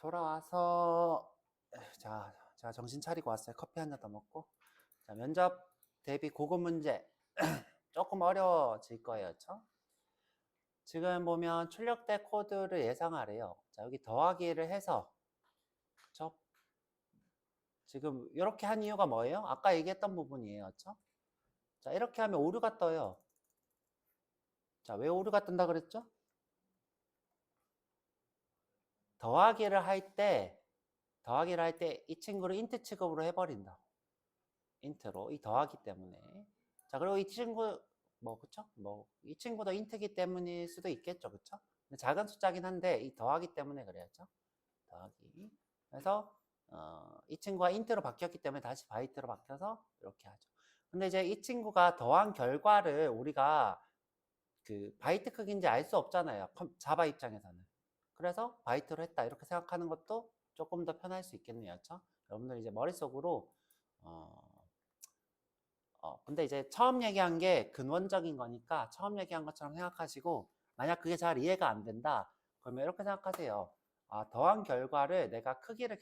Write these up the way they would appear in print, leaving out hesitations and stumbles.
돌아와서 자, 정신 차리고 왔어요. 커피 한 잔 더 먹고. 자, 면접 대비 고급 문제 조금 어려워질 거예요. 그렇죠? 지금 보면 출력대 코드를 예상하래요. 자, 여기 더하기를 해서 그렇죠? 지금 이렇게 한 이유가 뭐예요? 아까 얘기했던 부분이에요. 그렇죠? 자, 이렇게 하면 오류가 떠요. 자, 왜 오류가 뜬다 그랬죠? 더하기를 할 때 이 친구를 인트 취급으로 해버린다. 인트로 이 더하기 때문에. 자, 그리고 이 친구 그쵸? 이 친구도 인트기 때문일 수도 있겠죠. 그쵸? 근데 작은 숫자긴 한데 이 더하기 때문에 그래야죠. 더하기. 그래서 이 친구가 인트로 바뀌었기 때문에 다시 바이트로 바뀌어서 이렇게 하죠. 근데 이제 이 친구가 더한 결과를 우리가 그 바이트 크기인지 알 수 없잖아요. 자바 입장에서는. 그래서 바이트로 했다 이렇게 생각하는 것도 조금 더 편할 수 있겠네요. 그렇죠? 여러분들 이제 머릿속으로 근데 이제 처음 얘기한 게 근원적인 거니까 처음 얘기한 것처럼 생각하시고, 만약 그게 잘 이해가 안 된다 그러면 이렇게 생각하세요. 더한 결과를 내가 크기를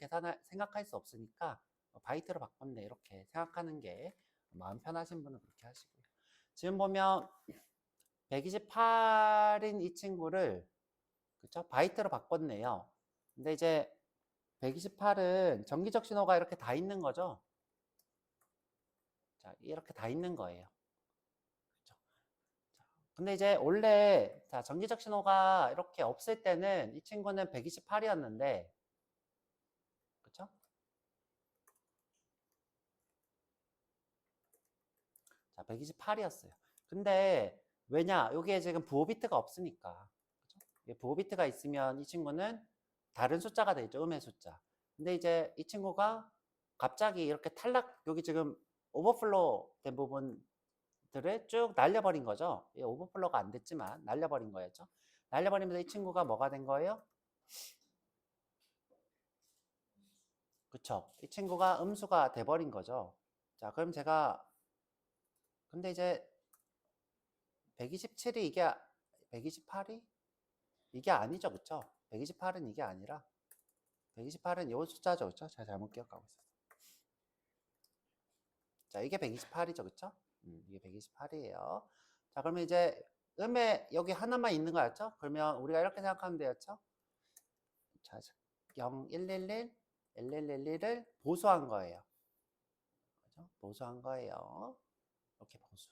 생각할 수 없으니까 바이트로 바꿨네 이렇게 생각하는 게 마음 편하신 분은 그렇게 하시고요. 지금 보면 128인 이 친구를 그쵸? 바이트로 바꿨네요. 근데 이제 128은 정기적 신호가 이렇게 다 있는 거죠. 자, 이렇게 다 있는 거예요. 그쵸? 자, 근데 이제 원래 자, 정기적 신호가 이렇게 없을 때는 이 친구는 128이었는데 그쵸? 자, 128이었어요. 근데 왜냐? 여기에 지금 부호 비트가 없으니까. 그쵸? 부호 비트가 있으면 이 친구는 다른 숫자가 되죠. 음의 숫자. 근데 이제 이 친구가 갑자기 이렇게 여기 지금 오버플로우 된 부분들을 쭉 날려버린 거죠. 오버플로우가 안 됐지만 날려버린 거였죠. 날려버리면서 이 친구가 뭐가 된 거예요? 그쵸? 이 친구가 음수가 돼버린 거죠. 자, 그럼 근데 이제 127이 이게 128이 이게 아니죠, 그쵸? 128은 이게 아니라 128은 이 숫자죠, 그쵸? 제가 잘못 기억하고 있었어. 자, 이게 128이죠, 그쵸? 이게 128이에요. 자, 그러면 이제 음에 여기 하나만 있는 거였죠? 그러면 우리가 이렇게 생각하면 되었죠? 자, 0, 111, 1111을 보수한 거예요. 그죠? 보수한 거예요. 이렇게 보수.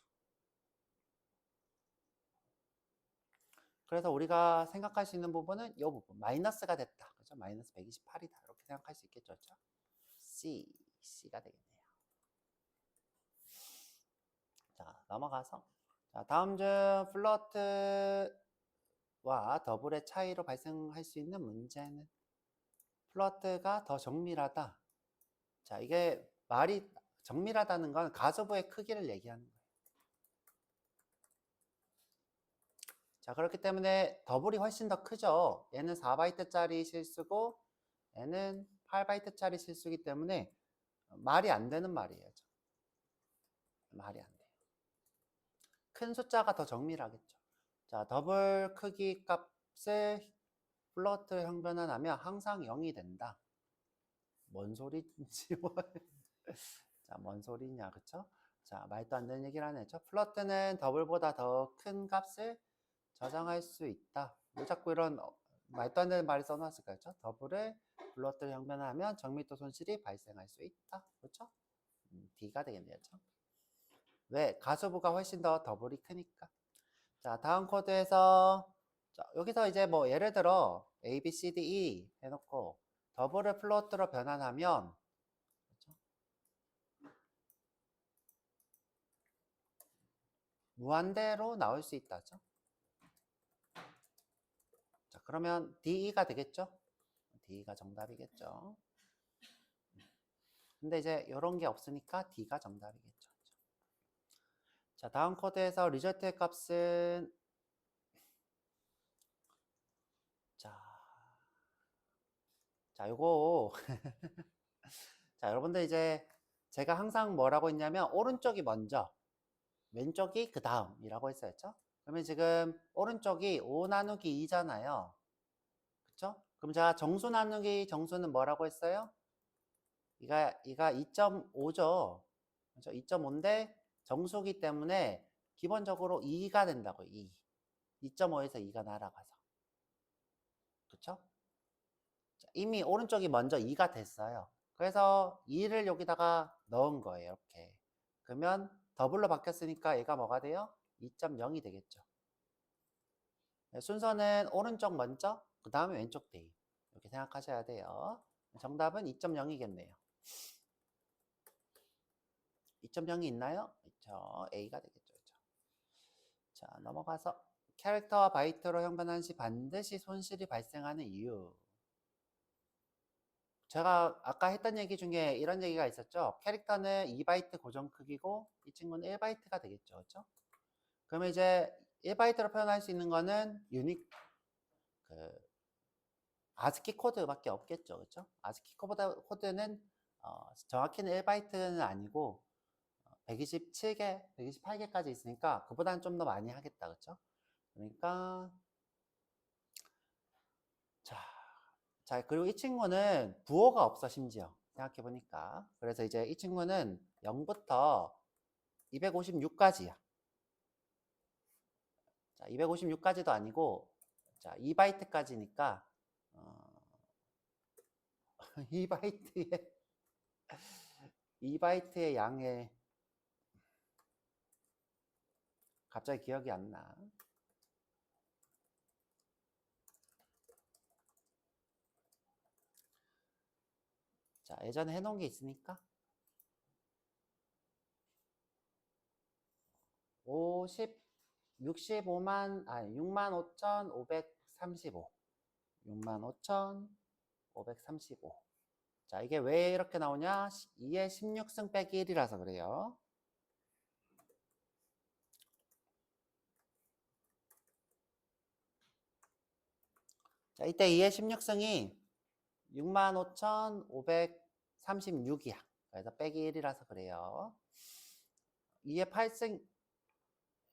그래서 우리가 생각할 수 있는 부분은 이 부분, 마이너스가 됐다. 그죠? 마이너스 128이다. 이렇게 생각할 수 있겠죠, 그죠? C가 되겠네요. 자, 넘어가서. 자, 다음 중 플러트와 더블의 차이로 발생할 수 있는 문제는 플러트가 더 정밀하다. 자, 이게 말이 정밀하다는 건 가소부의 크기를 얘기하는 거예요. 자, 그렇기 때문에 더블이 훨씬 더 크죠. 얘는 4바이트짜리 실수고 얘는 8바이트짜리 실수이기 때문에 말이 안 되는 말이에요. 말이 안 돼요. 큰 숫자가 더 정밀하겠죠. 자, 더블 크기 값을 플러트 형변환하면 항상 0이 된다. 뭔 소리인지 자, 뭔 소리냐, 그쵸? 자, 말도 안 되는 얘기를 하네. 플러트는 더블보다 더 큰 값을 저장할 수 있다. 왜 자꾸 이런 말도 안 되는 말을 써놨을까요? 더블을 플러트를 형변하면 정밀도 손실이 발생할 수 있다. 그렇죠? D가 되겠네요. 그렇죠? 왜? 가소부가 훨씬 더 더블이 크니까. 자, 다음 코드에서 자, 여기서 이제 뭐 예를 들어 A, B, C, D, E 해놓고 더블을 플로트로 변환하면 그렇죠? 무한대로 나올 수 있다죠. 자, 그러면 D가 되겠죠? D가 정답이겠죠. 근데 이제 이런 게 없으니까 D가 정답이겠죠. 자, 다음 코드에서 리저트의 값은 자, 요거 자, 여러분들 이제 제가 항상 뭐라고 했냐면 오른쪽이 먼저 왼쪽이 그 다음이라고 했었죠. 그러면 지금 오른쪽이 5 나누기 2잖아요. 그쵸? 그럼 제가 정수 나누기 정수는 뭐라고 했어요? 이가 2.5죠. 그렇죠? 2.5인데 정수기 때문에 기본적으로 2가 된다고요. 2. 2.5에서 2가 날아가서. 그렇죠? 이미 오른쪽이 먼저 2가 됐어요. 그래서 2를 여기다가 넣은 거예요. 이렇게. 그러면 더블로 바뀌었으니까 얘가 뭐가 돼요? 2.0이 되겠죠. 순서는 오른쪽 먼저, 그 다음에 왼쪽 데이. 이렇게 생각하셔야 돼요. 정답은 2.0이겠네요. 2.0이 있나요? 그렇죠. A가 되겠죠. 그렇죠? 자, 넘어가서 캐릭터와 바이트로 형변한 시 반드시 손실이 발생하는 이유. 제가 아까 했던 얘기 중에 이런 얘기가 있었죠. 캐릭터는 2바이트 고정 크기고 이 친구는 1바이트가 되겠죠. 그렇죠? 그러면 이제 1바이트로 표현할 수 있는 거는 유닉 그 아스키 코드밖에 없겠죠. 그렇죠? 아스키 코드는 정확히는 1바이트는 아니고 127개, 128개까지 있으니까 그보다는 좀 더 많이 하겠다. 그렇죠? 그러니까 자, 그리고 이 친구는 부호가 없어 심지어 생각해 보니까. 그래서 이제 이 친구는 0부터 256까지야. 자, 256까지도 아니고 자, 2바이트까지니까 2바이트의 2바이트의 양에 갑자기 기억이 안 나. 자, 예전에 해놓은 게 있으니까 65,535. 65,535. 자, 이게 왜 이렇게 나오냐? 2의 16승 빼기 1이라서 그래요. 자, 이때 2의 16승이 65,536이야. 그래서 빼기 1이라서 그래요. 2의 8승,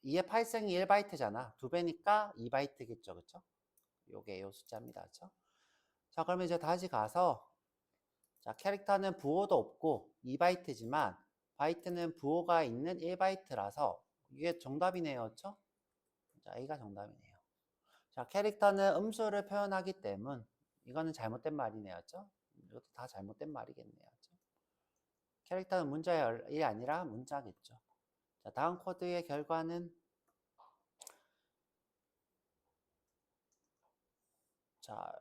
2의 8승이 1바이트잖아. 2배니까 2바이트겠죠. 그쵸? 요게 요 숫자입니다. 그쵸? 자, 그러면 이제 다시 가서 자, 캐릭터는 부호도 없고 2바이트지만 바이트는 부호가 있는 1바이트라서 이게 정답이네요. 그쵸? 자, A가 정답이네요. 자, 캐릭터는 음수를 표현하기 때문에 이거는 잘못된 말이네요. 그쵸? 이것도 다 잘못된 말이겠네요. 그쵸? 캐릭터는 문자열이 아니라 문자겠죠. 자, 다음 코드의 결과는 자,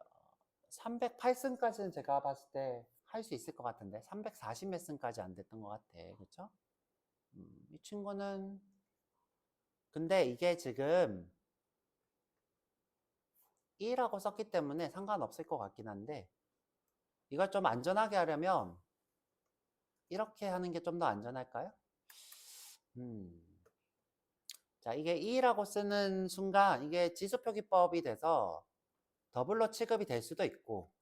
308승까지는 제가 봤을 때 할 수 있을 것 같은데 340 몇 승까지 안 됐던 것 같아. 그쵸? 이 친구는 근데 이게 지금 1라고 썼기 때문에 상관없을 것 같긴 한데 이걸 좀 안전하게 하려면 이렇게 하는 게 좀 더 안전할까요? 자, 이게 2라고 쓰는 순간 이게 지수표기법이 돼서 더블로 취급이 될 수도 있고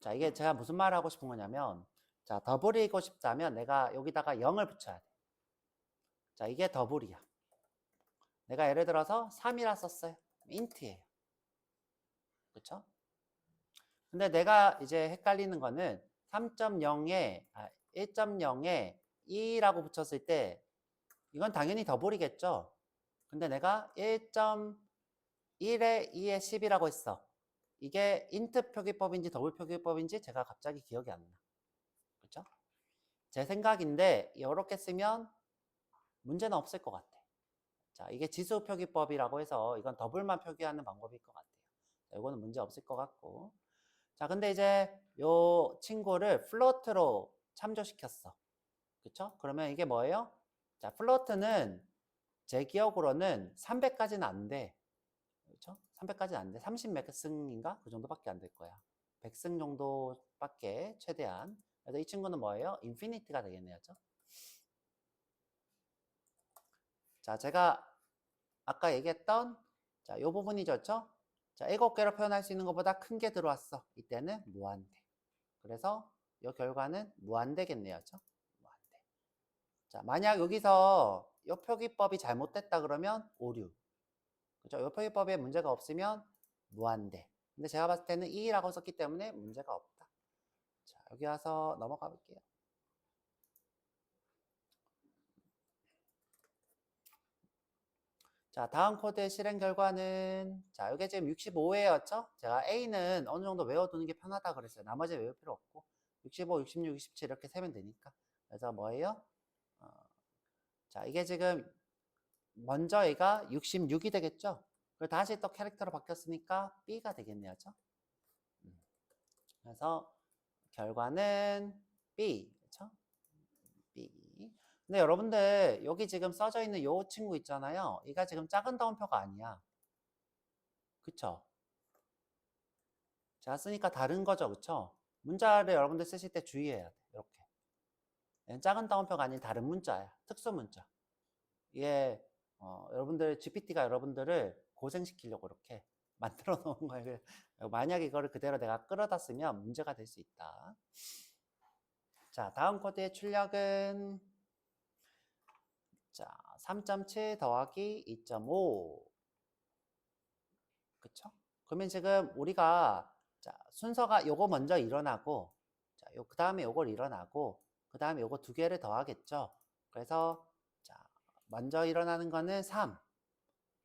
자, 이게 제가 무슨 말을 하고 싶은 거냐면 자, 더블이고 싶다면 내가 여기다가 0을 붙여야 돼. 자, 이게 더블이야. 내가 예를 들어서 3이라 썼어요. 인트예요. 그쵸? 근데 내가 이제 헷갈리는 거는 3.0에 1.0에 2라고 붙였을 때 이건 당연히 더블이겠죠. 근데 내가 1.1에 2에 10이라고 했어. 이게 인트 표기법인지 더블 표기법인지 제가 갑자기 기억이 안 나. 그렇죠? 제 생각인데 이렇게 쓰면 문제는 없을 것 같아. 자, 이게 지수 표기법이라고 해서 이건 더블만 표기하는 방법일 것 같아요. 자, 이거는 문제 없을 것 같고. 자, 근데 이제 요 친구를 플로트로 참조시켰어. 그쵸? 그러면 이게 뭐예요? 자, 플로트는 제 기억으로는 300까지는 안 돼. 그렇죠? 300까지는 안 돼. 30 몇 승인가? 그 정도밖에 안 될 거야. 100승 정도밖에 최대한. 그래서 이 친구는 뭐예요? 인피니트가 되겠네요. 그렇죠? 자, 제가 아까 얘기했던 자, 요 부분이죠. 그렇죠? 자, 7개로 표현할 수 있는 것보다 큰 게 들어왔어. 이때는 무한대. 그래서 이 결과는 무한대겠네요. 그렇죠? 무한대. 자, 만약 여기서 이 표기법이 잘못됐다 그러면 오류. 그죠? 이 표기법에 문제가 없으면 무한대. 근데 제가 봤을 때는 2라고 썼기 때문에 문제가 없다. 자, 여기 와서 넘어가 볼게요. 자, 다음 코드의 실행 결과는, 자, 이게 지금 65회였죠? 제가 A는 어느 정도 외워두는 게 편하다 그랬어요. 나머지 외울 필요 없고. 65, 66, 67 이렇게 세면 되니까. 그래서 뭐예요? 자, 이게 지금 먼저 A가 66이 되겠죠? 그리고 다시 또 캐릭터로 바뀌었으니까 B가 되겠네요. 그죠? 그래서 결과는 B. 그쵸? B. 근데 여러분들 여기 지금 써져 있는 요 친구 있잖아요. 이가 지금 작은 다운표가 아니야. 그쵸? 제가 쓰니까 다른 거죠. 그쵸? 문자를 여러분들 쓰실 때 주의해야 돼. 이렇게. 얘는 작은 다운표가 아닌 다른 문자야. 특수 문자. 이게 여러분들 GPT가 여러분들을 고생시키려고 이렇게 만들어 놓은 거예요. 만약에 이거를 그대로 내가 끌어다 쓰면 문제가 될 수 있다. 자, 다음 코드의 출력은 자, 3.7 더하기 2.5. 그쵸? 그러면 지금 우리가 자, 순서가 요거 먼저 일어나고 자, 그 다음에 요걸 일어나고 그 다음에 요거 두 개를 더하겠죠. 그래서 자, 먼저 일어나는 거는 3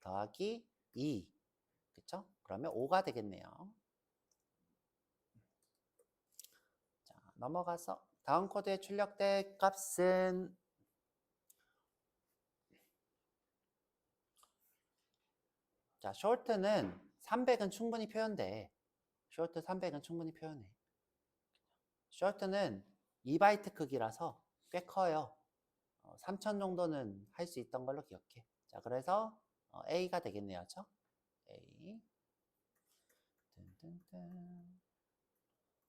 더하기 2. 그쵸? 그러면 5가 되겠네요. 자, 넘어가서 다음 코드의 출력될 값은 자, short는 300은 충분히 표현돼. short 300은 충분히 표현해. short는 2바이트 크기라서 꽤 커요. 3000 정도는 할 수 있던 걸로 기억해. 자, 그래서 A가 되겠네요. 그렇죠? A.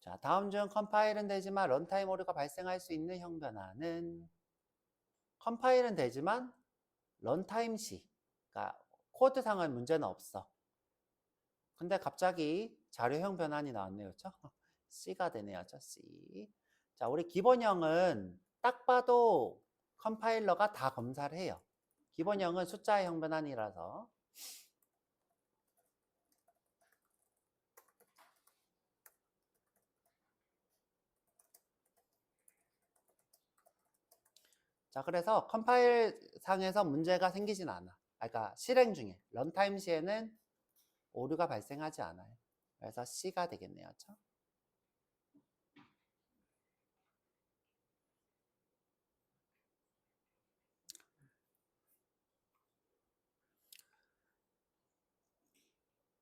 자, 다음 중 컴파일은 되지만 런타임 오류가 발생할 수 있는 형변화는 컴파일은 되지만 런타임 시, 그러니까 코드상은 문제는 없어. 근데 갑자기 자료형 변환이 나왔네요. 그렇죠? C가 되네요. 그렇죠? C. 자, 우리 기본형은 딱 봐도 컴파일러가 다 검사를 해요. 기본형은 숫자의 형 변환이라서. 자, 그래서 컴파일 상에서 문제가 생기진 않아. 그러니까 실행 중에 런타임 시에는 오류가 발생하지 않아요. 그래서 C가 되겠네요. 그렇죠?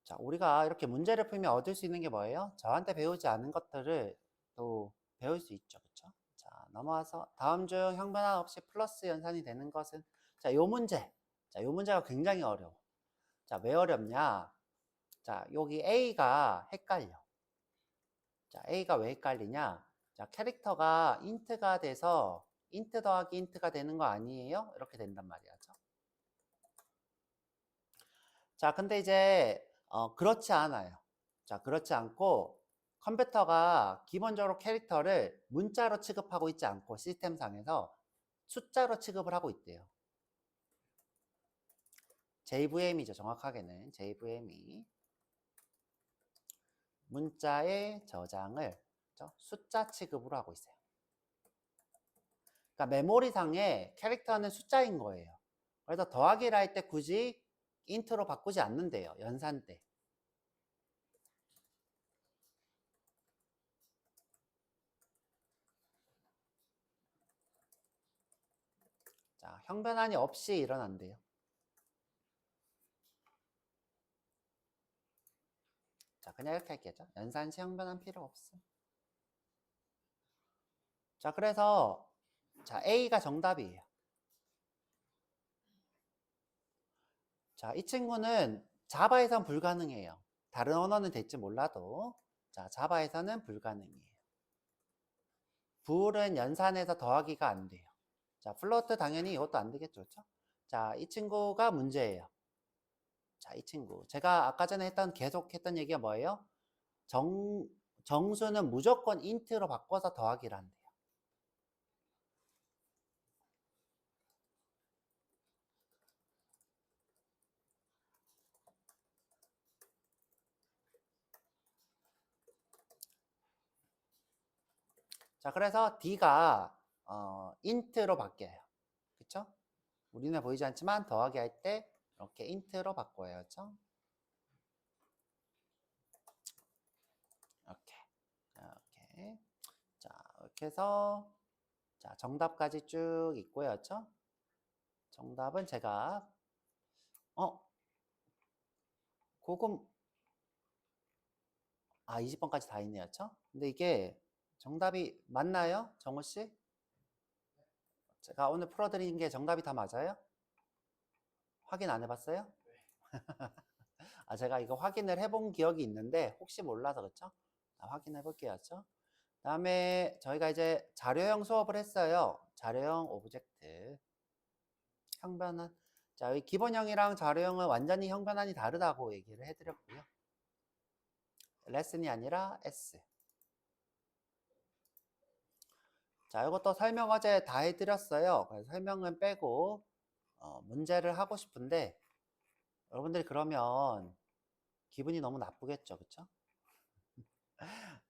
자, 우리가 이렇게 문제를 풀면 얻을 수 있는 게 뭐예요? 저한테 배우지 않은 것들을 또 배울 수 있죠. 그렇죠? 자, 넘어와서 다음 중 형변화 없이 플러스 연산이 되는 것은 자, 요 문제. 자, 요 문제가 굉장히 어려워. 자, 왜 어렵냐? 자, 여기 A가 헷갈려. 자, A가 왜 헷갈리냐? 자, 캐릭터가 인트가 돼서 인트 더하기 인트가 되는 거 아니에요? 이렇게 된단 말이죠. 자, 근데 이제 그렇지 않아요. 자, 그렇지 않고 컴퓨터가 기본적으로 캐릭터를 문자로 취급하고 있지 않고 시스템상에서 숫자로 취급을 하고 있대요. JVM이죠. 정확하게는 JVM이 문자의 저장을 숫자 취급으로 하고 있어요. 그러니까 메모리상에 캐릭터는 숫자인 거예요. 그래서 더하기를 할 때 굳이 인트로 바꾸지 않는데요. 연산 때. 자, 형변환이 없이 일어난대요. 자, 그냥 이렇게 할게요. 연산 시 형변환 필요 없어. 자, 그래서 자, A가 정답이에요. 자, 이 친구는 자바에선 불가능해요. 다른 언어는 될지 몰라도 자, 자바에서는 불가능해요. 불은 연산해서 더하기가 안 돼요. 자, 플로트 당연히 이것도 안 되겠죠. 그렇죠? 자, 이 친구가 문제예요. 자, 이 친구. 제가 아까 전에 계속 했던 얘기가 뭐예요? 정수는 무조건 인트로 바꿔서 더하기를 한대요. 자, 그래서 D가 int로 바뀌어요. 그쵸? 우리 눈에 보이지 않지만 더하기 할 때 이렇게 int로 바꿔요. 그쵸? 이렇게. 이렇게. 자, 이렇게 해서 자, 정답까지 쭉 있고요. 그쵸? 정답은 제가 고금 20번까지 다 있네요. 그쵸? 근데 이게 정답이 맞나요? 정우 씨? 제가 오늘 풀어드린 게 정답이 다 맞아요? 확인 안 해봤어요? 제가 이거 확인을 해본 기억이 있는데 혹시 몰라서 그쵸? 확인해 볼게요. 그쵸? 다음에 저희가 이제 자료형 수업을 했어요. 자료형 오브젝트 형변환. 자, 여기 기본형이랑 자료형은 완전히 형변환이 다르다고 얘기를 해드렸고요. 레슨이 아니라 S. 자, 이것도 설명 어제 다 해드렸어요. 그래서 설명은 빼고 문제를 하고 싶은데 여러분들이 그러면 기분이 너무 나쁘겠죠, 그쵸?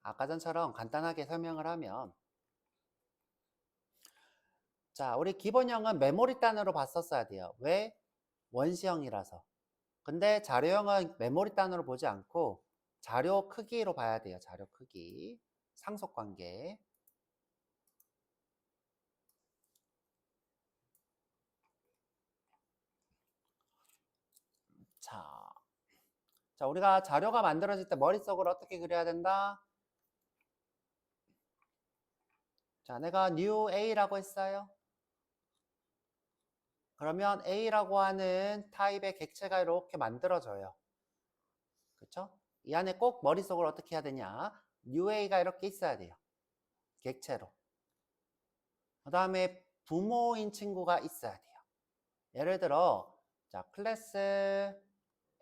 아까 전처럼 간단하게 설명을 하면 자, 우리 기본형은 메모리 단으로 봤었어야 돼요. 왜? 원시형이라서. 근데 자료형은 메모리 단으로 보지 않고 자료 크기로 봐야 돼요. 자료 크기. 상속관계. 자, 우리가 자료가 만들어질 때 머릿속으로 어떻게 그려야 된다? 자, 내가 new A라고 했어요. 그러면 A라고 하는 타입의 객체가 이렇게 만들어져요. 그렇죠? 이 안에 꼭 머릿속으로 어떻게 해야 되냐? new A가 이렇게 있어야 돼요. 객체로. 그 다음에 부모인 친구가 있어야 돼요. 예를 들어, 자, 클래스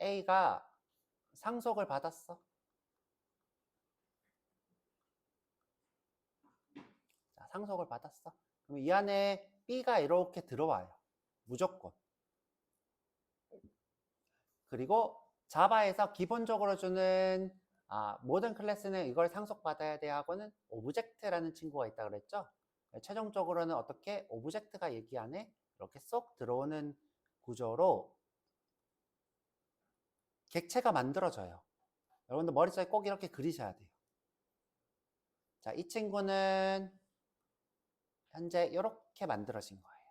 A가 상속을 받았어. 자, 상속을 받았어. 그럼 이 안에 B가 이렇게 들어와요. 무조건. 그리고 자바에서 기본적으로 주는 모든 클래스는 이걸 상속받아야 돼 하고는 오브젝트라는 친구가 있다 그랬죠. 최종적으로는 어떻게 오브젝트가 얘기 안에 이렇게 쏙 들어오는 구조로 객체가 만들어져요. 여러분들 머릿속에 꼭 이렇게 그리셔야 돼요. 자, 이 친구는 현재 이렇게 만들어진 거예요.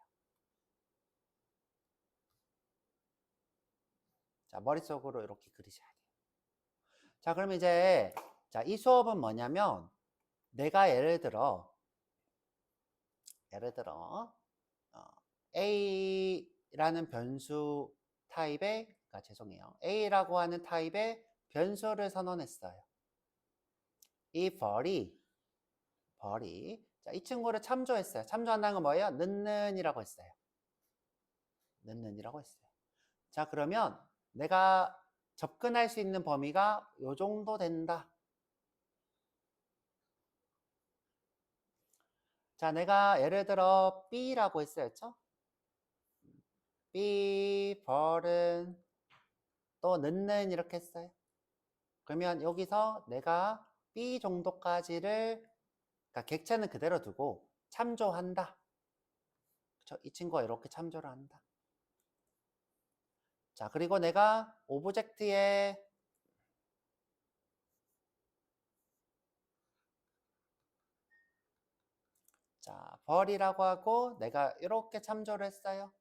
자, 머릿속으로 이렇게 그리셔야 돼요. 자, 그럼 이제 자, 이 수업은 뭐냐면 내가 예를 들어 A라는 변수 타입의 죄송해요. A라고 하는 타입의 변수를 선언했어요. 이 벌이 자, 이 친구를 참조했어요. 참조한다는 건 뭐예요? 는는이라고 했어요. 는는이라고 했어요. 자, 그러면 내가 접근할 수 있는 범위가 요 정도 된다. 자, 내가 예를 들어 B라고 했어요. 그렇죠? B 벌은 또 는는 이렇게 했어요. 그러면 여기서 내가 B 정도까지를 그러니까 객체는 그대로 두고 참조한다. 그렇죠? 이 친구가 이렇게 참조를 한다. 자, 그리고 내가 오브젝트에 자, 벌이라고 하고 내가 이렇게 참조를 했어요.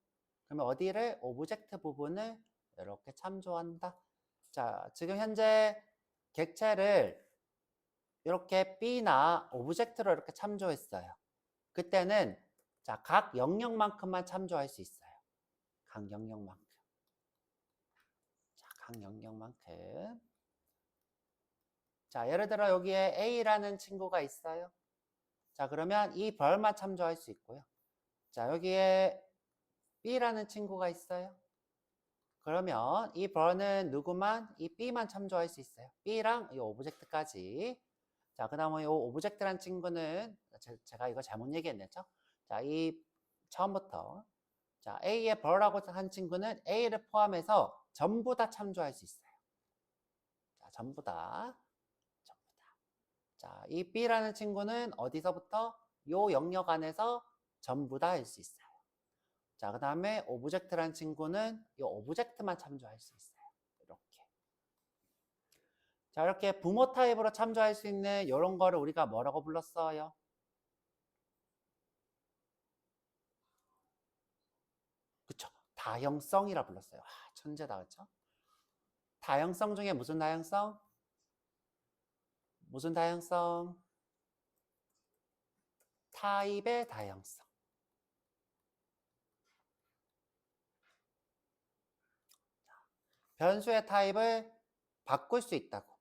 그러면 어디를? 오브젝트 부분을 이렇게 참조한다. 자, 지금 현재 객체를 이렇게 B나 오브젝트로 이렇게 참조했어요. 그때는 자, 각 영역만큼만 참조할 수 있어요. 각 영역만큼. 자, 각 영역만큼. 자, 예를 들어 여기에 A라는 친구가 있어요. 자, 그러면 이 벌만 참조할 수 있고요. 자, 여기에 B라는 친구가 있어요. 그러면 이 벌은 누구만? 이 B만 참조할 수 있어요. B랑 이 오브젝트까지. 자, 그 다음에 이 오브젝트란 친구는 제가 이거 잘못 얘기했네죠. 자, 이 처음부터 자, A의 벌라고 한 친구는 A를 포함해서 전부 다 참조할 수 있어요. 자, 전부 다. 자, 이 B라는 친구는 어디서부터? 요 영역 안에서 전부 다 할 수 있어요. 자, 그 다음에 오브젝트라는 친구는 이 오브젝트만 참조할 수 있어요. 이렇게. 자, 이렇게 부모 타입으로 참조할 수 있는 이런 거를 우리가 뭐라고 불렀어요? 그쵸. 다형성이라 불렀어요. 와, 천재다, 그쵸? 다형성 중에 무슨 다형성? 무슨 다형성? 타입의 다형성. 변수의 타입을 바꿀 수 있다고.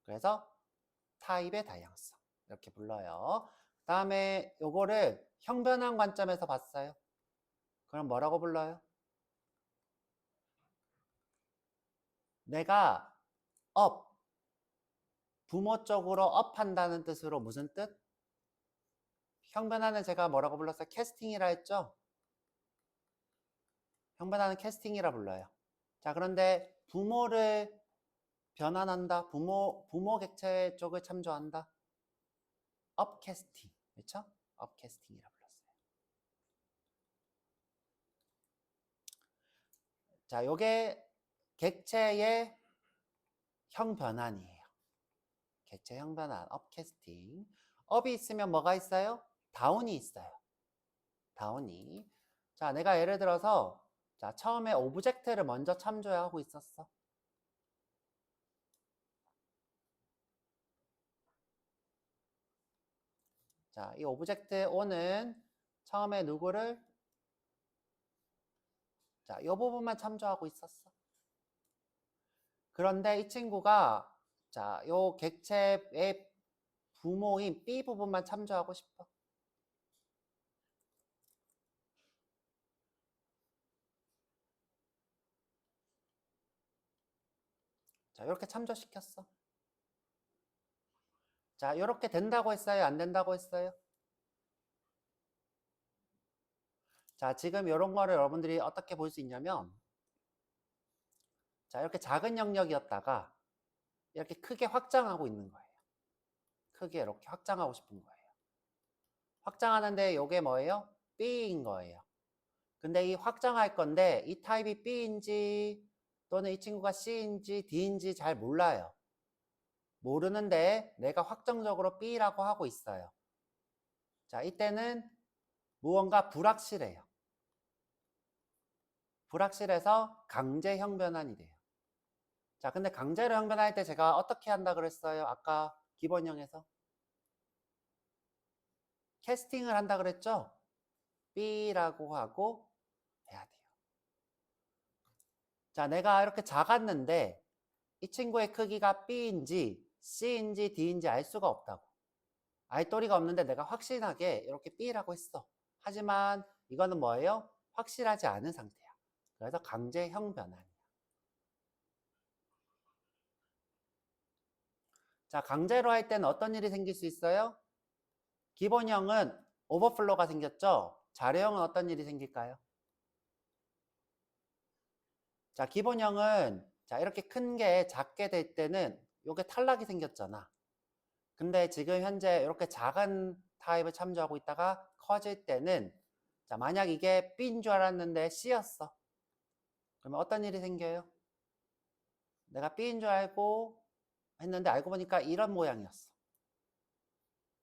그래서 타입의 다양성 이렇게 불러요. 그 다음에 요거를 형변환 관점에서 봤어요. 그럼 뭐라고 불러요? 내가 업, 부모 쪽으로 업한다는 뜻으로 무슨 뜻? 형변환은 제가 뭐라고 불렀어요? 캐스팅이라 했죠? 형변환은 캐스팅이라 불러요. 자, 그런데 부모를 변환한다. 부모 객체 쪽을 참조한다. 업캐스팅. 그렇죠? 업캐스팅이라 불렀어요. 자, 요게 객체의 형변환이에요. 객체 형변환, 업캐스팅. 업이 있으면 뭐가 있어요? 다운이 있어요. 다운이. 자, 내가 예를 들어서 자, 처음에 오브젝트를 먼저 참조해야 하고 있었어. 자, 이 오브젝트 O는 처음에 누구를 자, 이 부분만 참조하고 있었어. 그런데 이 친구가 자, 요 객체의 부모인 B 부분만 참조하고 싶어. 자, 이렇게 참조시켰어. 자, 이렇게 된다고 했어요? 안 된다고 했어요? 자, 지금 이런 거를 여러분들이 어떻게 볼 수 있냐면 자, 이렇게 작은 영역이었다가 이렇게 크게 확장하고 있는 거예요. 크게 이렇게 확장하고 싶은 거예요. 확장하는데 이게 뭐예요? B인 거예요. 근데 이 확장할 건데 이 타입이 B인지 또는 이 친구가 C인지 D인지 잘 몰라요. 모르는데 내가 확정적으로 B라고 하고 있어요. 자, 이때는 무언가 불확실해요. 불확실해서 강제 형변환이 돼요. 자, 근데 강제로 형변할 때 제가 어떻게 한다 그랬어요? 아까 기본형에서 캐스팅을 한다 그랬죠? B라고 하고 해야 돼요. 자, 내가 이렇게 작았는데 이 친구의 크기가 B인지 C인지 D인지 알 수가 없다고. 알도리가 없는데 내가 확실하게 이렇게 B라고 했어. 하지만 이거는 뭐예요? 확실하지 않은 상태야. 그래서 강제형 변환이야. 자, 강제로 할 때는 어떤 일이 생길 수 있어요? 기본형은 오버플로가 생겼죠? 자료형은 어떤 일이 생길까요? 자, 기본형은 자, 이렇게 큰 게 작게 될 때는 이게 탈락이 생겼잖아. 근데 지금 현재 이렇게 작은 타입을 참조하고 있다가 커질 때는 자, 만약 이게 B인 줄 알았는데 C였어. 그러면 어떤 일이 생겨요? 내가 B인 줄 알고 했는데 알고 보니까 이런 모양이었어.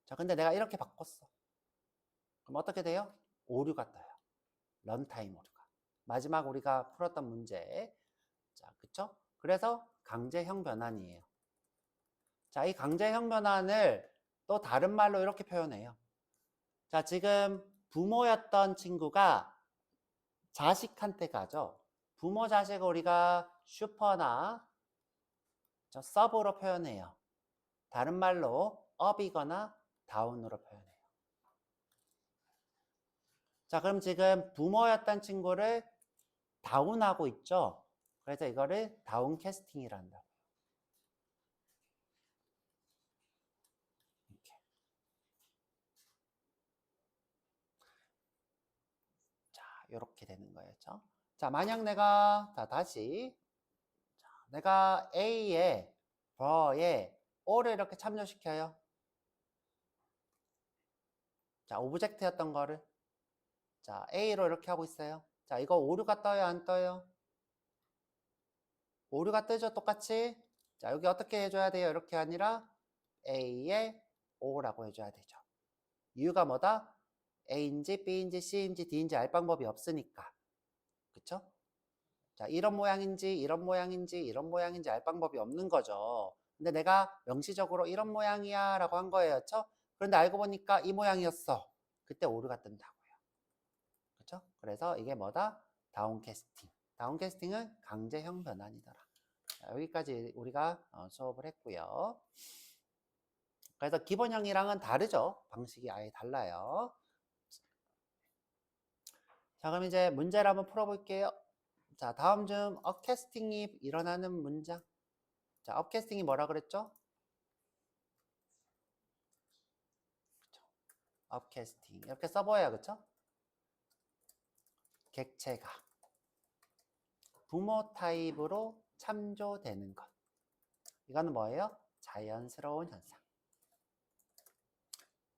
자, 근데 내가 이렇게 바꿨어. 그럼 어떻게 돼요? 오류가 떠요. 런타임 오류가. 마지막 우리가 풀었던 문제. 자, 그쵸? 그래서 강제형 변환이에요. 자, 이 강제형 변환을 또 다른 말로 이렇게 표현해요. 자, 지금 부모였던 친구가 자식한테 가죠. 부모 자식을 우리가 슈퍼나 저 서브로 표현해요. 다른 말로 업이거나 다운으로 표현해요. 자, 그럼 지금 부모였던 친구를 다운하고 있죠. 그래서 이거를 다운 캐스팅이란다. 이렇게. 자, 이렇게 되는 거였죠. 자, 만약 내가 다시 자, 내가 A에 B에 O를 이렇게 참조시켜요. 자, 오브젝트였던 거를 자, A로 이렇게 하고 있어요. 자, 이거 오류가 떠요, 안 떠요? 오류가 뜨죠, 똑같이. 자, 여기 어떻게 해줘야 돼요? 이렇게 아니라 A에 O라고 해줘야 되죠. 이유가 뭐다? A인지 B인지 C인지 D인지 알 방법이 없으니까. 그쵸? 자, 이런 모양인지 이런 모양인지 이런 모양인지 알 방법이 없는 거죠. 근데 내가 명시적으로 이런 모양이야 라고 한 거예요. 그쵸? 그런데 알고 보니까 이 모양이었어. 그때 오류가 뜬다고요. 그쵸? 그래서 이게 뭐다? 다운캐스팅. 다운캐스팅은 강제형 변환이더라. 자, 여기까지 우리가 수업을 했고요. 그래서 기본형이랑은 다르죠. 방식이 아예 달라요. 자, 그럼 이제 문제를 한번 풀어볼게요. 자, 다음 중 업캐스팅이 일어나는 문장. 자, 업캐스팅이 뭐라 그랬죠? 업캐스팅. 이렇게 써보여요. 그쵸? 객체가 부모 타입으로 참조되는 것. 이거는 뭐예요? 자연스러운 현상.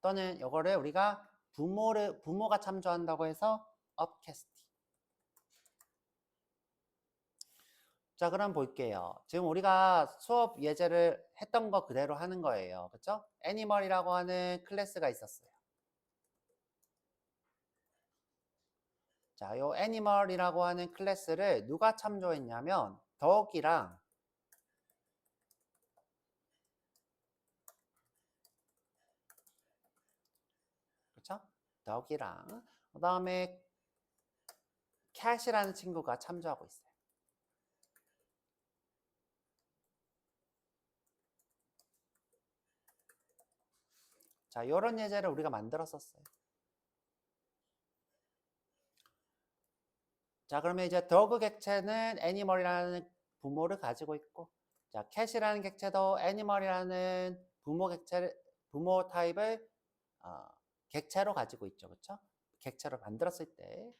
또는 이거를 우리가 부모가 참조한다고 해서 업캐스팅. 자, 그럼 볼게요. 지금 우리가 수업 예제를 했던 거 그대로 하는 거예요. 그쵸? 애니멀이라고 하는 클래스가 있었어요. 자, 요 애니멀이라고 하는 클래스를 누가 참조했냐면 덕이랑 그쵸? 덕이랑 그 다음에 캣이라는 친구가 참조하고 있어요. 자, 요런 예제를 우리가 만들었었어요. 자, 그러면 이제 더그 객체는 애니멀이라는 부모를 가지고 있고, 자, 캣이라는 객체도 애니멀이라는 부모 타입을 객체로 가지고 있죠. 그쵸? 객체로 만들었을 때.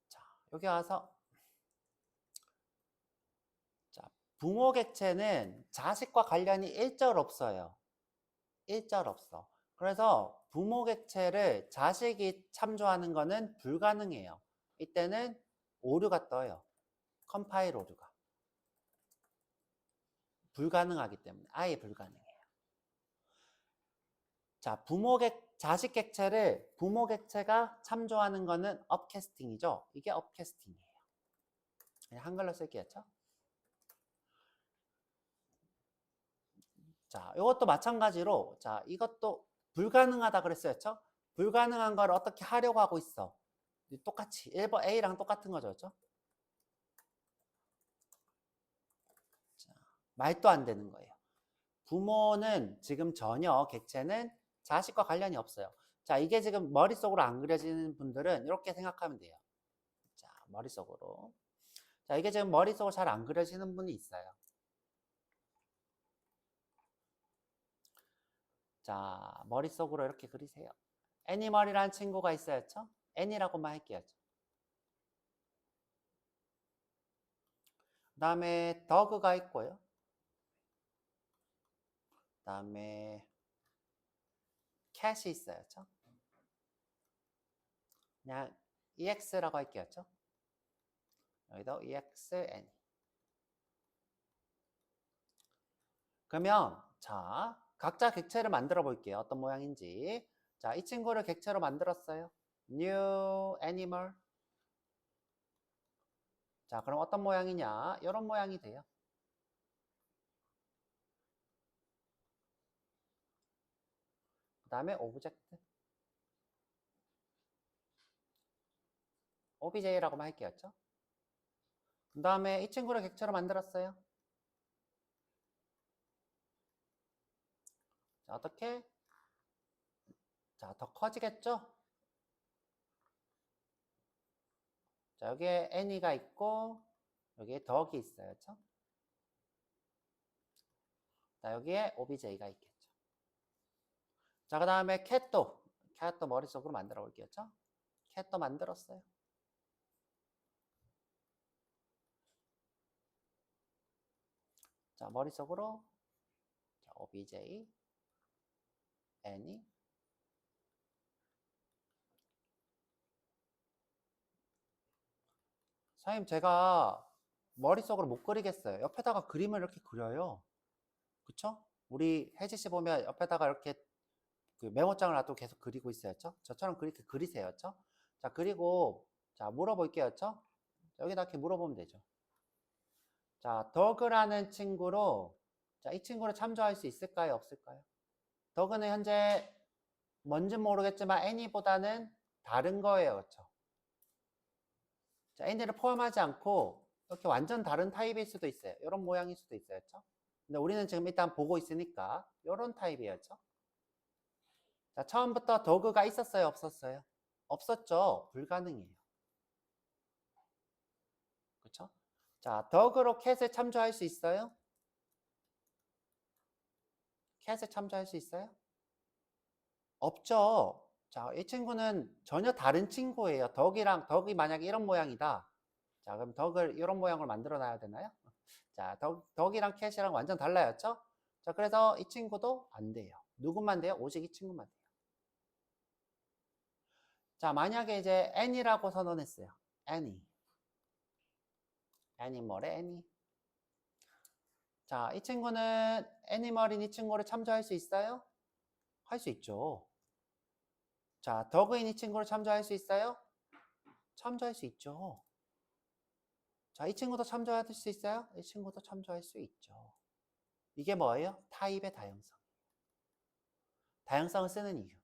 자, 여기 와서, 자, 부모 객체는 자식과 관련이 일절 없어요. 일절 없어. 그래서 부모 객체를 자식이 참조하는 거는 불가능해요. 이때는 오류가 떠요. 컴파일 오류가. 불가능하기 때문에 아예 불가능해요. 자, 자식 객체를 부모 객체가 참조하는 거는 업캐스팅이죠. 이게 업캐스팅이에요. 그냥 한글로 쓸게요. 자, 이것도 마찬가지로 자, 이것도 불가능하다 그랬어요. 불가능한 걸 어떻게 하려고 하고 있어. 똑같이 1번 A랑 똑같은 거죠. 그렇죠? 자, 말도 안 되는 거예요. 부모는 지금 전혀 객체는 자식과 관련이 없어요. 자, 이게 지금 머릿속으로 안 그려지는 분들은 이렇게 생각하면 돼요. 자, 머릿속으로. 자, 이게 지금 머릿속으로 잘 안 그려지는 분이 있어요. 자, 머릿속으로 이렇게 그리세요. 애니멀이라는 친구가 있어야죠. 애니라고만 할게요. 그 다음에 더그가 있고요. 그 다음에 캣이 있어야죠. 그냥 EX라고 할게요. 여기도 EX, N. 그러면 자, 각자 객체를 만들어 볼게요. 어떤 모양인지. 자, 이 친구를 객체로 만들었어요. New animal. 자, 그럼 어떤 모양이냐? 이런 모양이 돼요. 그 다음에 오브젝트. OBJ라고만 할게요. 그 다음에 이 친구를 객체로 만들었어요. 자, 어떻게? 자, 더 커지겠죠? 자, 여기에 any가 있고, 여기에 덕이 있어요. 그렇죠? 자, 여기에 OBJ가 있겠죠. 자, 그 다음에 캣도 머릿속으로 만들어 볼게요. 그렇죠? 캣도 만들었어요. 자, 머릿속으로 자, OBJ. n이 선생님 제가 머릿속으로 못 그리겠어요. 옆에다가 그림을 이렇게 그려요. 그쵸? 우리 혜지 씨 보면 옆에다가 이렇게 그 메모장을 놔두고 계속 그리고 있어야죠. 저처럼 그렇게 그리세요죠. 자, 그리고 자 물어볼게요죠. 여기다 이렇게 물어보면 되죠. 자, 더그라는 친구로 자, 이 친구를 참조할 수 있을까요? 없을까요? 더그는 현재 뭔진 모르겠지만 애니보다는 다른 거예요. 그렇죠? 자, 애니를 포함하지 않고 이렇게 완전 다른 타입일 수도 있어요. 이런 모양일 수도 있어요. 그렇죠? 근데 우리는 지금 일단 보고 있으니까 이런 타입이에요. 그렇죠? 자, 처음부터 더그가 있었어요? 없었어요? 없었죠. 불가능해요. 그렇죠? 자, 더그로 캣을 참조할 수 있어요? 캣을 참조할 수 있어요? 없죠. 자, 이 친구는 전혀 다른 친구예요. 덕이 만약에 이런 모양이다. 자, 그럼 덕을 이런 모양으로 만들어 놔야 되나요? 자, 덕이랑 캣이랑 완전 달라였죠? 자, 그래서 이 친구도 안 돼요. 누구만 돼요? 오직 이 친구만 돼요. 자, 만약에 이제 N이라고 선언했어요. Any. 애니멀의 Any. 자, 이 친구는 애니멀인 이 친구를 참조할 수 있어요? 할 수 있죠. 자, 덕인 이 친구를 참조할 수 있어요? 참조할 수 있죠. 자, 이 친구도 참조할 수 있어요? 이 친구도 참조할 수 있죠. 이게 뭐예요? 타입의 다양성. 다양성을 쓰는 이유.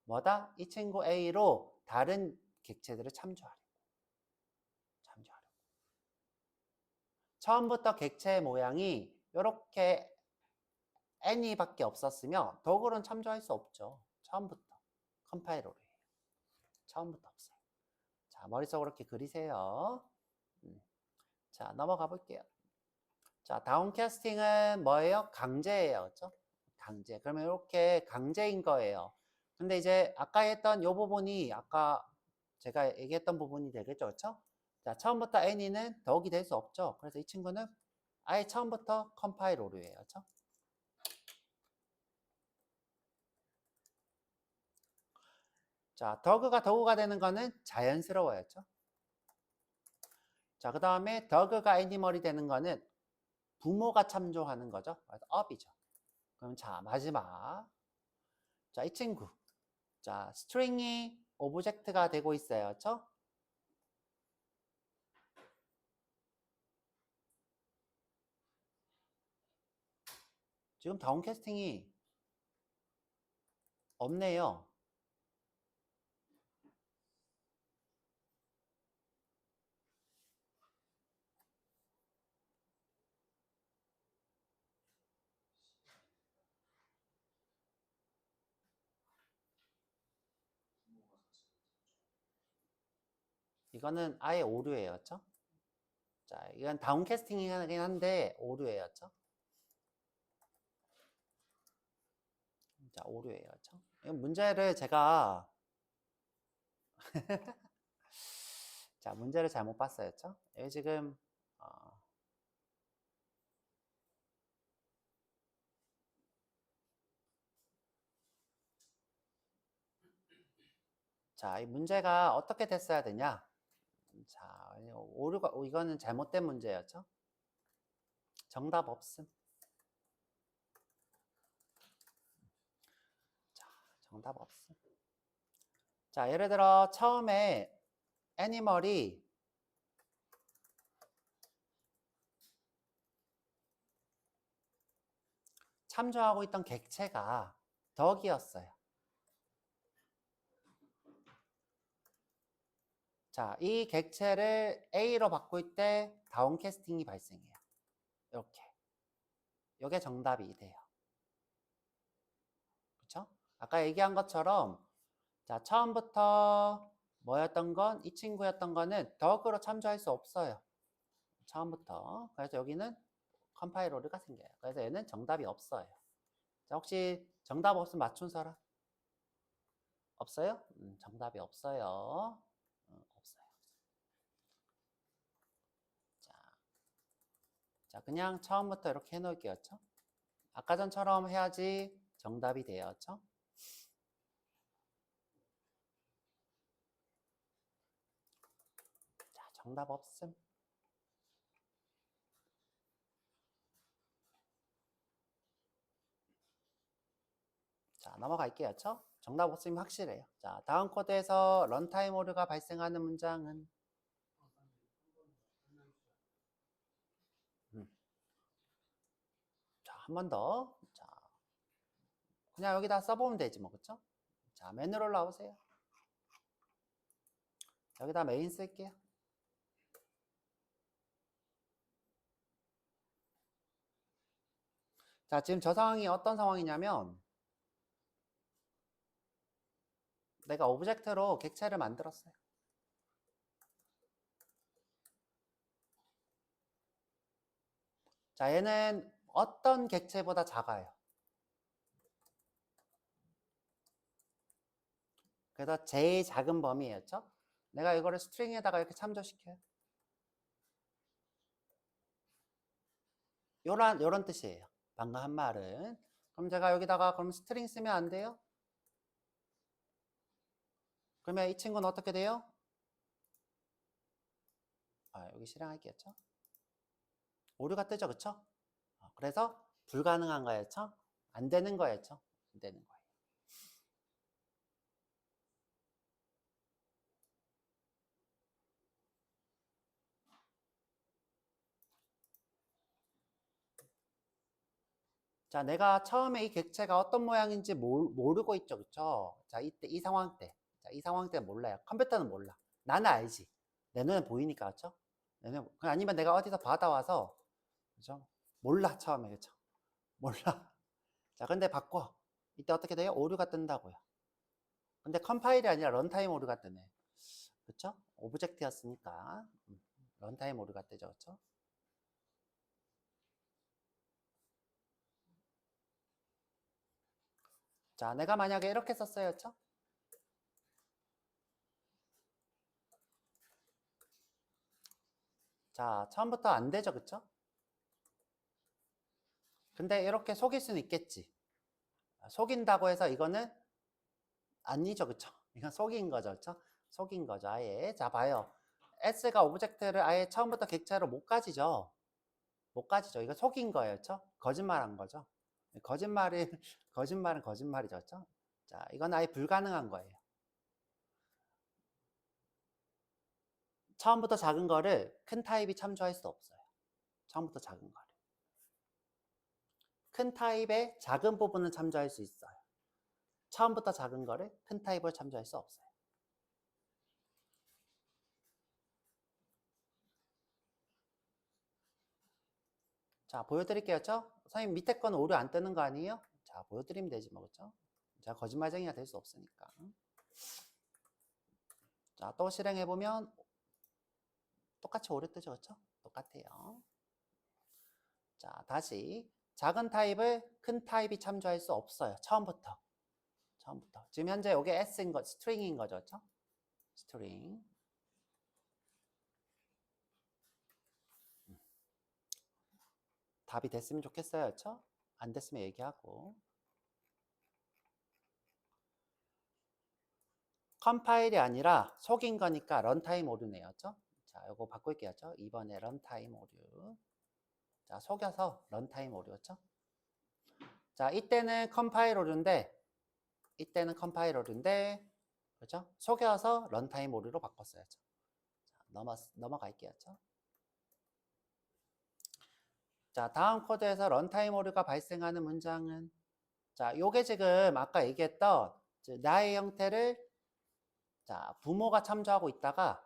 뭐다? 이 친구 A로 다른 객체들을 참조하려고. 처음부터 객체의 모양이 이렇게 N이밖에 없었으면 더글은 참조할 수 없죠. 처음부터. 컴파일러로 해요. 처음부터 없어요. 자, 머릿속으로 이렇게 그리세요. 자, 넘어가 볼게요. 자, 다운캐스팅은 뭐예요? 강제예요. 그렇죠? 강제. 그러면 이렇게 강제인 거예요. 근데 이제 아까 했던 이 부분이 아까 제가 얘기했던 부분이 되겠죠. 그렇죠? 자, 처음부터 N이는 더욱이 될 수 없죠. 그래서 이 친구는 아예 처음부터 컴파일 오류예요. 그렇죠? 자, 더그가 되는 거는 자연스러워였죠. 자, 그 다음에 더그가 애니멀이 되는 거는 부모가 참조하는 거죠. 그래서 up이죠. 그럼 자, 마지막. 자, 이 친구. 자, 스트링이 오브젝트가 되고 있어요. 그렇죠? 지금 다운캐스팅이 없네요. 이거는 아예 오류예요. 그렇죠? 자, 이건 다운캐스팅이긴 한데 오류예요. 그렇죠? 자, 오류예요. 그렇죠? 이건 문제를 제가 자, 문제를 잘못 봤어요. 그렇죠? 여기 지금 자, 이 문제가 어떻게 됐어야 되냐? 자, 오류가 이거는 잘못된 문제였죠? 정답 없음. 자, 정답 없음. 자, 예를 들어 처음에 애니멀이 참조하고 있던 객체가 덕이었어요. 자, 이 객체를 A로 바꿀 때 다운캐스팅이 발생해요. 이렇게. 이게 정답이 돼요. 그렇죠? 아까 얘기한 것처럼 자, 처음부터 뭐였던 건 이 친구였던 거는 덕으로 참조할 수 없어요. 처음부터. 그래서 여기는 컴파일 오류가 생겨요. 그래서 얘는 정답이 없어요. 자, 혹시 정답 없으면 맞춘 사람? 없어요? 정답이 없어요. 없어요. 자, 자, 그냥 처음부터 이렇게 해놓을게요. 그렇죠? 아까 전처럼 해야지 정답이 돼요. 그렇죠? 정답 없음. 자, 넘어갈게요. 그쵸? 정답 없으면 확실해요. 자, 다음 코드에서 런타임 오류가 발생하는 문장은 자, 한 번 더. 자, 그냥 여기다 써보면 되지 뭐, 그쵸? 자, 메뉴로 올라오세요. 여기다 메인 쓸게요. 자, 지금 저 상황이 어떤 상황이냐면 내가 오브젝트로 객체를 만들었어요. 자, 얘는 어떤 객체보다 작아요. 그래서 제일 작은 범위였죠. 내가 이거를 스트링에다가 이렇게 참조시켜요. 요런 뜻이에요. 방금 한 말은. 그럼 제가 여기다가 그럼 스트링 쓰면 안 돼요? 그러면 이 친구는 어떻게 돼요? 아, 여기 실행할게요. 오류가 뜨죠, 그쵸? 그래서 불가능한 거였죠? 안 되는 거였죠? 안 되는 거예요. 자, 내가 처음에 이 객체가 어떤 모양인지 모르고 있죠, 그쵸? 자, 이때 이 상황 때, 자, 이 상황 때 몰라요. 컴퓨터는 몰라. 나는 알지. 내 눈에 보이니까, 그쵸? 아니면 내가 어디서 받아와서, 그죠? 몰라, 처음에, 그쵸? 몰라. 자, 근데 바꿔. 이때 어떻게 돼요? 오류가 뜬다고요. 근데 컴파일이 아니라 런타임 오류가 뜨네. 그쵸? 오브젝트였으니까. 런타임 오류가 뜨죠, 그쵸? 자, 내가 만약에 이렇게 썼어요, 그쵸? 자, 처음부터 안 되죠, 그쵸? 근데 이렇게 속일 수는 있겠지. 속인다고 해서 이거는 아니죠, 그쵸? 이건 속인 거죠, 그쵸? 속인 거죠, 아예. 자, 봐요. S가 오브젝트를 아예 처음부터 객체로 못 가지죠. 못 가지죠. 이거 속인 거예요, 그쵸? 거짓말한 거죠. 거짓말은 거짓말이죠, 그쵸? 자, 이건 아예 불가능한 거예요. 처음부터 작은 거를 큰 타입이 참조할 수 없어요. 처음부터 작은 거를. 큰 타입의 작은 부분은 참조할 수 있어요. 처음부터 작은 거를 큰 타입을 참조할 수 없어요. 자, 보여드릴게요. 그쵸? 선생님 밑에 건 오류 안 뜨는 거 아니에요? 자, 보여드리면 되지 뭐, 그쵸? 자, 거짓말쟁이가 될 수 없으니까. 자, 또 실행해보면 똑같이 오류 뜨죠, 그쵸? 똑같아요. 자, 다시. 작은 타입을 큰 타입이 참조할 수 없어요. 처음부터. 처음부터. 지금 현재 이게 S인 거, 스트링인 거죠, 그쵸? 스트링. 답이 됐으면 좋겠어요, 그쵸? 안 됐으면 얘기하고. 컴파일이 아니라 속인 거니까 런타임 오류네요. 그쵸? 자, 요거 바꿀게요. 그쵸? 이번에 런타임 오류. 자, 속여서 런타임 오류였죠? 자, 이때는 컴파일 오류인데, 그렇죠? 속여서 런타임 오류로 바꿨어요. 자, 넘어갈게요. 그렇죠? 자, 다음 코드에서 런타임 오류가 발생하는 문장은 자, 요게 지금 아까 얘기했던 나의 형태를 자, 부모가 참조하고 있다가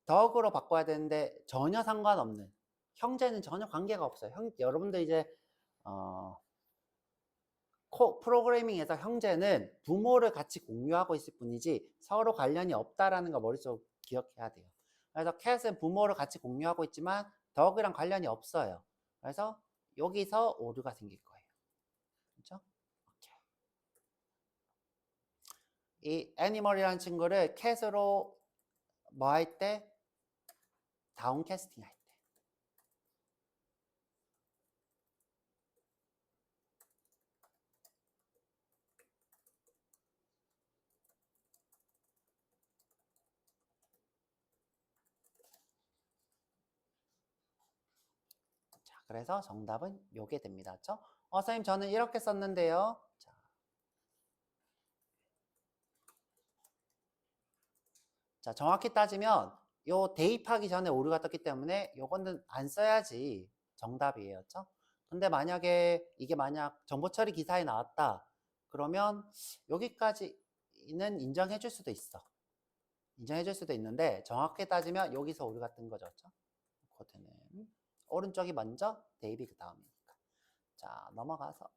덕으로 바꿔야 되는데 전혀 상관없는 형제는 전혀 관계가 없어요. 여러분들 이제 프로그래밍에서 형제는 부모를 같이 공유하고 있을 뿐이지 서로 관련이 없다라는 거 머릿속으로 기억해야 돼요. 그래서 cat은 부모를 같이 공유하고 있지만 dog이랑 관련이 없어요. 그래서 여기서 오류가 생길 거예요. 그렇죠? 이 animal이라는 친구를 cat으로 뭐 할 때? 다운캐스팅 할 때. 그래서 정답은 요게 됩니다. 그렇죠? 선생님 저는 이렇게 썼는데요. 자, 정확히 따지면 요 대입하기 전에 오류가 떴기 때문에 요거는 안 써야지 정답이에요. 그렇죠? 근데 만약에 이게 만약 정보 처리 기사에 나왔다. 그러면 여기까지는 인정해 줄 수도 있어. 인정해 줄 수도 있는데 정확히 따지면 여기서 오류가 뜬 거죠. 그렇죠? 코드는 오른쪽이 먼저 대입이 그 다음이니까. 자, 넘어가서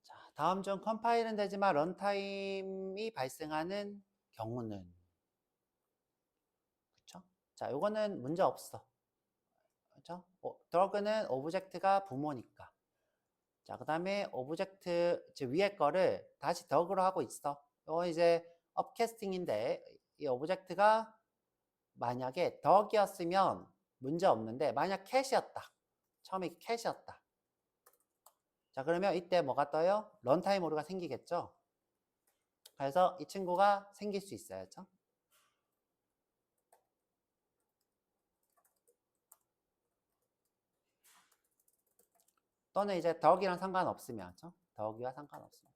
자, 다음 중 컴파일은 되지만 런타임이 발생하는 경우는 그쵸? 자, 요거는 문제 없어. 그죠? 드러그는 오브젝트가 부모니까. 자, 그 다음에 오브젝트, 즉 위에 거를 다시 덕으로 하고 있어. 이거 이제 업캐스팅인데, 이 오브젝트가 만약에 덕이었으면 문제 없는데, 만약 캣이었다. 처음에 캣이었다. 자, 그러면 이때 뭐가 떠요? 런타임 오류가 생기겠죠? 그래서 이 친구가 생길 수 있어야죠. 또는 이제 덕이랑 상관없으면, 그렇죠? 덕이와 상관없으면.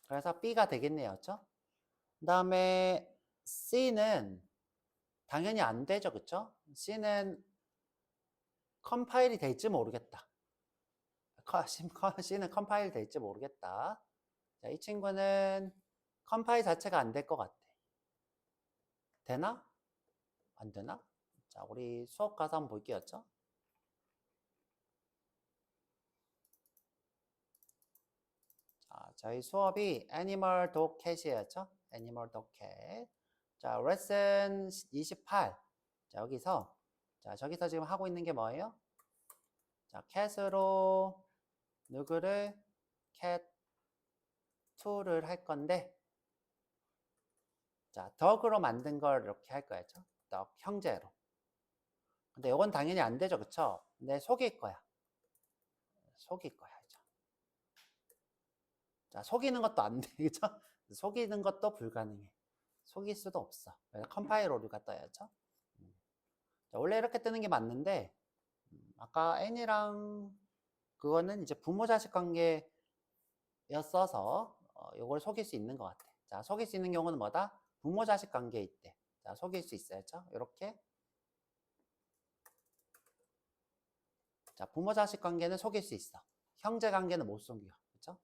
그래서 B가 되겠네요. 그렇죠? 그 다음에 C는 당연히 안 되죠. 그쵸? C는 컴파일이 될지 모르겠다. C는 컴파일 될지 모르겠다. 자, 이 친구는 컴파일 자체가 안 될 것 같아. 되나? 안 되나? 자, 우리 수업 가서 한번 볼게요. 그쵸? 자, 저희 수업이 Animal Dog Cat이었죠? Animal Dog Cat. 자, 레슨 28. 자, 여기서 저기서 지금 하고 있는 게 뭐예요? 자, cat으로 누구를 cat 2를 할 건데 자, 덕으로 만든 걸 이렇게 할 거였죠. 덕 형제로. 근데 이건 당연히 안 되죠. 그쵸? 근데 속일 거야. 속일 거야. 그죠? 자, 속이는 것도 안 돼. 그죠? 속이는 것도 불가능해. 속일 수도 없어. 그래서 컴파일 오류가 떠야죠. 자, 원래 이렇게 뜨는 게 맞는데 아까 n이랑 그거는 이제 부모 자식 관계였어서 이걸 속일 수 있는 것 같아. 자, 속일 수 있는 경우는 뭐다? 부모 자식 관계일 때. 자, 속일 수 있어야죠. 이렇게. 자, 부모 자식 관계는 속일 수 있어. 형제 관계는 못 숨겨. 그렇죠?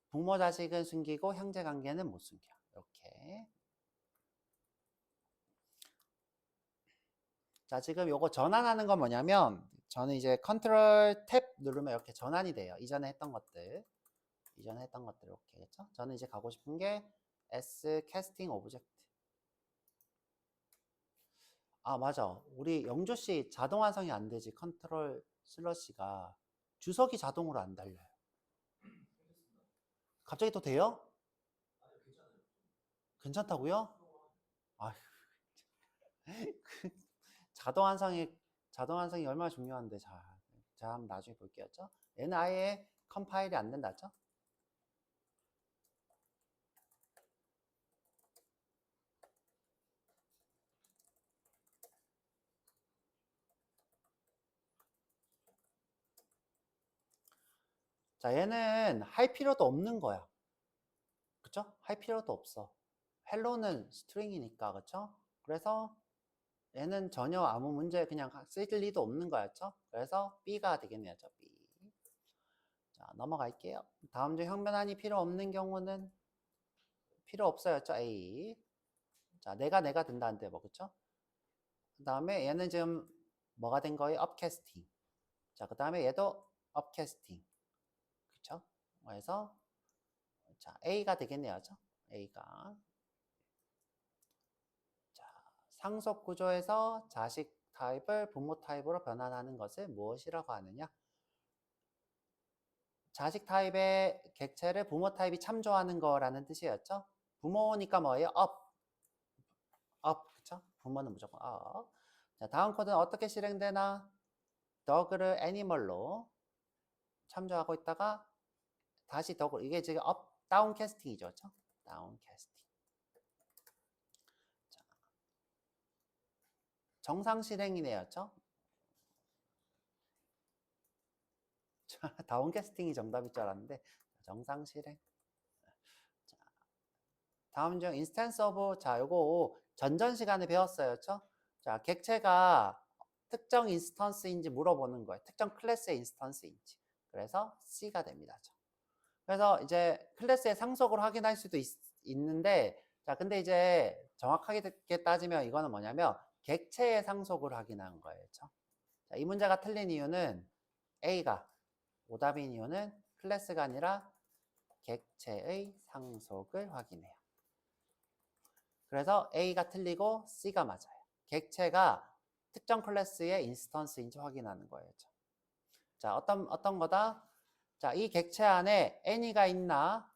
부모 자식은 숨기고 형제 관계는 못 숨겨. 이렇게. 자, 지금 요거 전환하는 건 뭐냐면 저는 이제 컨트롤 탭 누르면 이렇게 전환이 돼요. 이전에 했던 것들. 이전에 했던 것들 이렇게 했죠? 저는 이제 가고 싶은 게 S 캐스팅 오브젝트. 아, 맞아. 우리 영조 씨 자동 완성이 안 되지. 컨트롤 슬러시가 주석이 자동으로 안 달려요. 갑자기 또 돼요? 괜찮다고요? 아, 자동 완성이 얼마나 중요한데. 자, 한번 나중에 볼게요. 얘는 아예 컴파일이 안 된다죠? 자, 얘는 할 필요도 없는 거야. 그쵸? 할 필요도 없어. 헬로는 스트링이니까, 그쵸? 그래서 얘는 전혀 아무 문제 그냥 쓸 리도 없는 거였죠? 그래서 B가 되겠네요. B. 자, 넘어갈게요. 다음 중 형변환이 필요 없는 경우는 필요 없어였죠? A. 자, 내가 된다는데 뭐, 그쵸? 그 다음에 얘는 지금 뭐가 된 거예요? 업캐스팅. 자, 그 다음에 얘도 업캐스팅. 그쵸? 그래서 자, A가 되겠네요. 그쵸? A가. 자, 상속 구조에서 자식 타입을 부모 타입으로 변환하는 것을 무엇이라고 하느냐? 자식 타입의 객체를 부모 타입이 참조하는 거라는 뜻이었죠? 부모니까 뭐예요? 그쵸? 부모는 무조건 자, 다음 코드는 어떻게 실행되나? dog를 animal로 참조하고 있다가 다시 dog을, 이게 지금 다운 캐스팅이죠. 그쵸? 다운 캐스팅. 정상 실행이네요. 다운캐스팅이 정답일 줄 알았는데 정상 실행. 자, 다음 중 인스턴스 오브, 자, 요거 전전 시간에 배웠어요. 자, 객체가 특정 인스턴스인지 물어보는 거예요. 특정 클래스의 인스턴스인지. 그래서 C가 됩니다. 그래서 이제 클래스의 상속을 확인할 수도 있는데, 자, 근데 이제 정확하게 따지면 이거는 뭐냐면 객체의 상속을 확인하는 거예요. 자, 이 문제가 틀린 이유는 A가 오답인 이유는 클래스가 아니라 객체의 상속을 확인해요. 그래서 A가 틀리고 C가 맞아요. 객체가 특정 클래스의 인스턴스인지 확인하는 거예요. 자, 어떤 거다? 자, 이 객체 안에 any가 있나,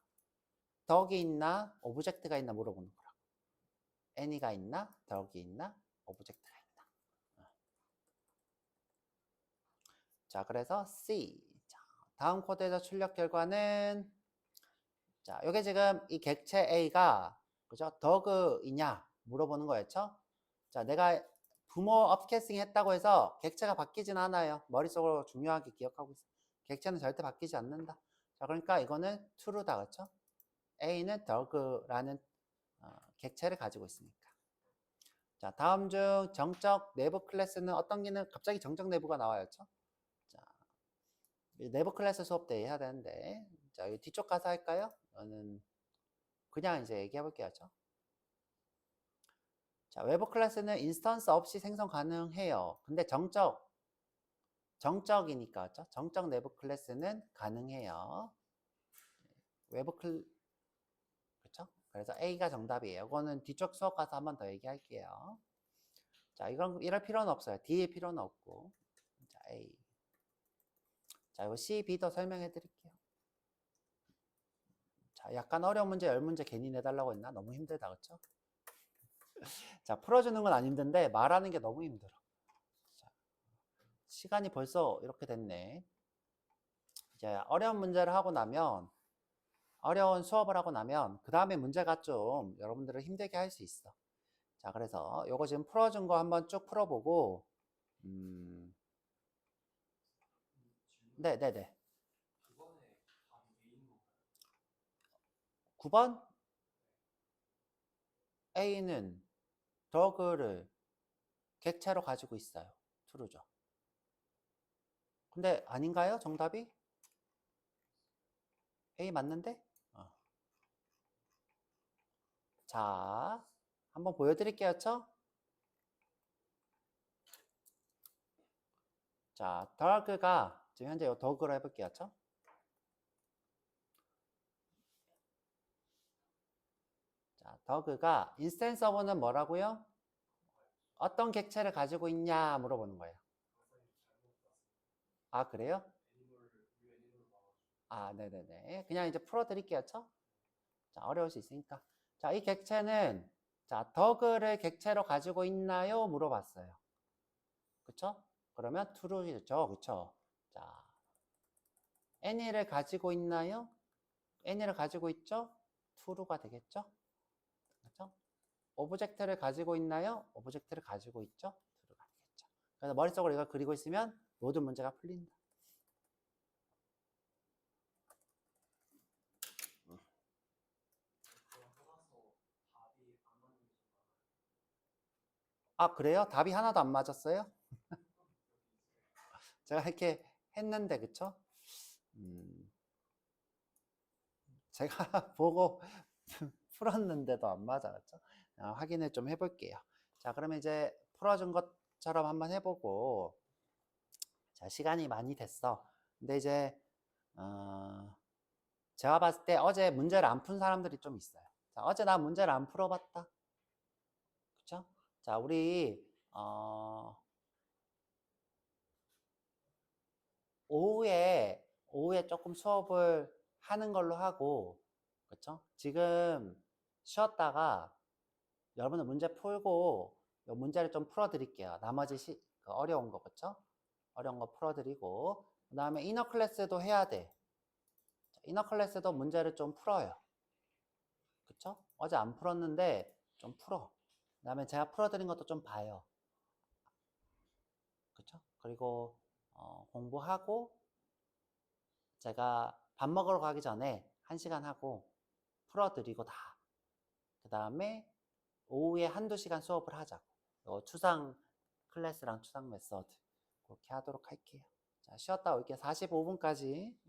덕이 있나, 오브젝트가 있나 물어보는 거라고. any가 있나, 덕이 있나, 오브젝트가 있나. 자, 그래서 C. 자, 다음 코드에서 출력 결과는, 자, 요게 지금 이 객체 A가, 그죠? 덕이냐 물어보는 거였죠? 자, 내가 부모 업캐스팅 했다고 해서 객체가 바뀌진 않아요. 머릿속으로 중요하게 기억하고 있어요. 객체는 절대 바뀌지 않는다. 자, 그러니까 이거는 true다, 그렇죠? A는 dog라는 객체를 가지고 있으니까. 자, 다음 중 정적 내부 클래스는 어떤 기능, 갑자기 정적 내부가 나와요, 그렇죠? 자, 내부 클래스 수업 때 해야 되는데, 자, 여기 뒤쪽 가서 할까요? 저는 그냥 이제 얘기해 볼게요, 그렇죠? 자, 외부 클래스는 인스턴스 없이 생성 가능해요. 근데 정적이니까, 그렇죠? 정적 내부 클래스는 가능해요. 외부 그렇죠? 그래서 A가 정답이에요. 이거는 뒤쪽 수업 가서 한 번 더 얘기할게요. 자, 이럴 필요는 없어요. D일 필요는 없고. 자, A. 자, 이거 C, B도 설명해 드릴게요. 자, 약간 어려운 문제, 10문제 괜히 내달라고 했나? 너무 힘들다, 그렇죠? 자, 풀어주는 건 안 힘든데 말하는 게 너무 힘들어. 자, 시간이 벌써 이렇게 됐네. 이제 어려운 문제를 하고 나면, 어려운 수업을 하고 나면 그 다음에 문제가 좀 여러분들을 힘들게 할 수 있어. 자, 그래서 요거 지금 풀어준 거 한번 쭉 풀어보고, 네네네. 9번 A는 더그를 객체로 가지고 있어요. true죠. 근데 아닌가요? 정답이? A 맞는데? 자, 한번 보여드릴게요. 자, 더그가 지금 현재 이 더그로 해볼게요. 자, 더그가 인스턴스 서버는 뭐라고요? 어떤 객체를 가지고 있냐 물어보는 거예요. 아, 그래요? 아, 네네네. 그냥 이제 풀어드릴게요. 자, 어려울 수 있으니까. 자, 이 객체는, 자, 더그를 객체로 가지고 있나요? 물어봤어요. 그쵸? 그러면 true죠. 그쵸? 자, any를 가지고 있나요? any를 가지고 있죠? true가 되겠죠? 그쵸? 오브젝트를 가지고 있나요? 오브젝트를 가지고 있죠? true가 되겠죠. 그래서 머릿속으로 이걸 그리고 있으면 모든 문제가 풀린다. 아, 그래요? 답이 하나도 안 맞았어요? 제가 이렇게 했는데, 그쵸? 제가 보고 풀었는데도 안 맞아, 그쵸? 확인을 좀 해볼게요. 자, 그러면 이제 풀어준 것처럼 한번 해보고, 자, 시간이 많이 됐어. 근데 이제, 제가 봤을 때 어제 문제를 안 푼 사람들이 좀 있어요. 자, 어제 나 문제를 안 풀어봤다. 그쵸? 자, 우리, 오후에 조금 수업을 하는 걸로 하고, 그쵸? 지금 쉬었다가 여러분들 문제 풀고, 이 문제를 좀 풀어드릴게요. 나머지 그 어려운 거, 그쵸? 어려운 거 풀어드리고, 그 다음에 이너 클래스도 해야 돼. 이너 클래스도 문제를 좀 풀어요. 그쵸? 어제 안 풀었는데 좀 풀어. 그 다음에 제가 풀어드린 것도 좀 봐요. 그쵸? 그리고 공부하고 제가 밥 먹으러 가기 전에 1시간 하고 풀어드리고 다. 그 다음에 오후에 한두 시간 수업을 하자고. 추상 클래스랑 추상 메서드 그렇게 하도록 할게요. 자, 쉬었다 올게요. 45분까지.